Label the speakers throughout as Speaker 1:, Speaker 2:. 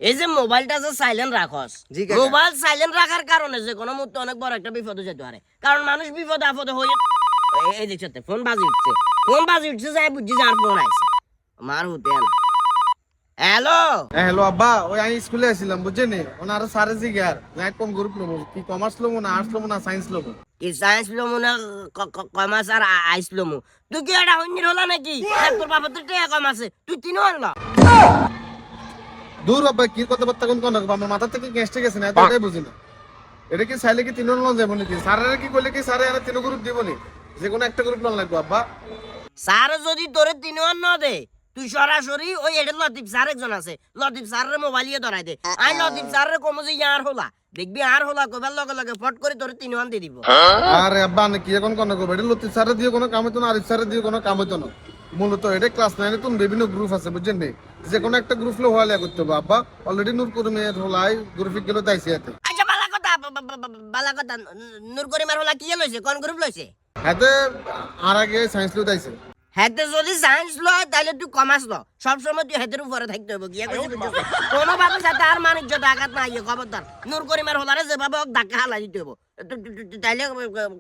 Speaker 1: এই যে মোবাইলটা যে সাইলেন্ট রাখস, মোবাইল সাইলেন্ট রাখার কারণে যে কোনো মুহূর্তে অনেক বড় একটা বিপদে যেতে পারে। কারণ মানুষ বিপদে আপদে হয়ে এই দেখছে ফোন বাজি উঠছে যাই বুঝছি যার ফোন আইছে মার হতে না। হ্যালো
Speaker 2: হ্যালো আব্বা, ওই আমি স্কুলে আসছিলাম বুঝছেন, ওনার সারে জিগার যাই কোন গ্রুপ লবো, কি কমার্স লবো না আর্টস লবো না সায়েন্স লবো।
Speaker 1: কি সায়েন্স লমু না কমার্স আর আইস লমু? তুই কি এটা হইনি হলা নাকি? তোর বাবা তো টাকা কম আছে, তুই তিনও আনলা।
Speaker 2: দূর আব্বা, কি কথাবার্তা কোন কোন আমার মাথা থেকে গেস্টে গেছে না, এটাই বুঝি না। এটা কি চাইলে কি তিনও লোন যাবো নাকি? স্যারেরা কি করলে কি স্যারে তিন গ্রুপ দিব নি? যে কোনো একটা গ্রুপ লোন লাগবে আব্বা।
Speaker 1: স্যার যদি তোরে তিনও ন দে, তুই সরাসরি ওই এটা লতিফ স্যার একজন আছে, লতিফ স্যারের মোবাইল ইয়ে ধরাই দে। আমি লতিফ স্যারের কমো যে ইয়ার হলা দেখবি, আর হলা কবার লগে লগে ফট করে তোরে তিনও আন দিয়ে দিব।
Speaker 2: আরে আব্বা না কি এখন কোন করবো, এটা লতিফ স্যারে দিয়ে কোনো কাম হইতো না, আরিফ স্যারে দিয়ে কোনো কাম হইতো না। মূলত এটা ক্লাস 9 এ তো বিভিন্ন গ্রুপ আছে বুঝছেন নি, যে কোনো একটা গ্রুপ লো হওয়া করতে হবে আব্বা। অলরেডি নূর করিমের হলাই গ্রুপে গেল তাইছে এতে।
Speaker 1: আচ্ছা বালা কথা নূর করিমের হলা কি লইছে, কোন গ্রুপ লইছে?
Speaker 2: হাতে আর আগে সায়েন্স লো তাইছে।
Speaker 1: হেতে যদি সায়েন্স লয় তাহলে তুই কমার্স ল, সবসময় তুই হেতের উপরে থাকতে হবে। গিয়া কইছি কোনোভাবে যাতে আর মানিজ্যত আঘাত না ইয়ে, খবরদার। নূর করিমের হলারে যেভাবে হোক ধাক্কা হালা দিতে হবে। তাইলে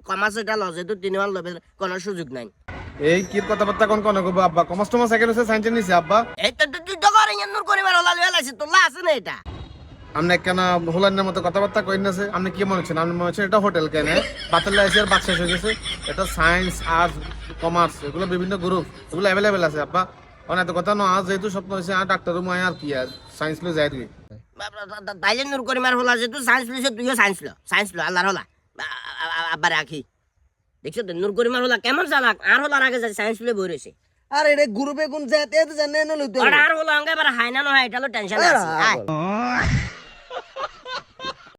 Speaker 1: কমার্স এটা লজে তো তিনবার লবে, কোনো সুযোগ নাই।
Speaker 2: এই কি কথাবার্তা কোন কোন করবো আব্বা? কমার্স টমার্স সেকেন্ড হচ্ছে সায়েন্স নিছে আব্বা।
Speaker 1: এই তো তুই তো করে নূর করিমের হলা লয়ে লাইছিস, তোর লা আছে না এটা?
Speaker 2: আপনি কেন হোলানের মতো কথাবার্তা কইন না? আপনি কি মনে হচ্ছেন? আপনি মনে হচ্ছেন এটা হোটেল কেন? বাতাল্লা এসে আর বাদ শেষ হয়ে গেছে। এটা সায়েন্স আর্টস কমার্স এগুলো বিভিন্ন গ্রুপ, এগুলো অ্যাভেলেবেল আছে আব্বা। অনেক কথা না, যেহেতু স্বপ্ন হয়েছে আর ডাক্তার রুমায় আর কি আর সায়েন্স লো যাই দিবি।
Speaker 1: তাইলে নূর করিমের হলা যে তুই সায়েন্স লইছ, তুইও সায়েন্স লো আল্লাহর হলা। আবার রাখি দেখছো তো নূর করিমের হলা কেমন চালাক, আর হলার আগে যায় সায়েন্স লয়ে বই রয়েছে।
Speaker 3: আর এটা গ্রুপে কোন যেতে জানে না লইতো
Speaker 1: আর হলা আঙ্গে এবার হাই না নয়, এটা হলো টেনশন আছে।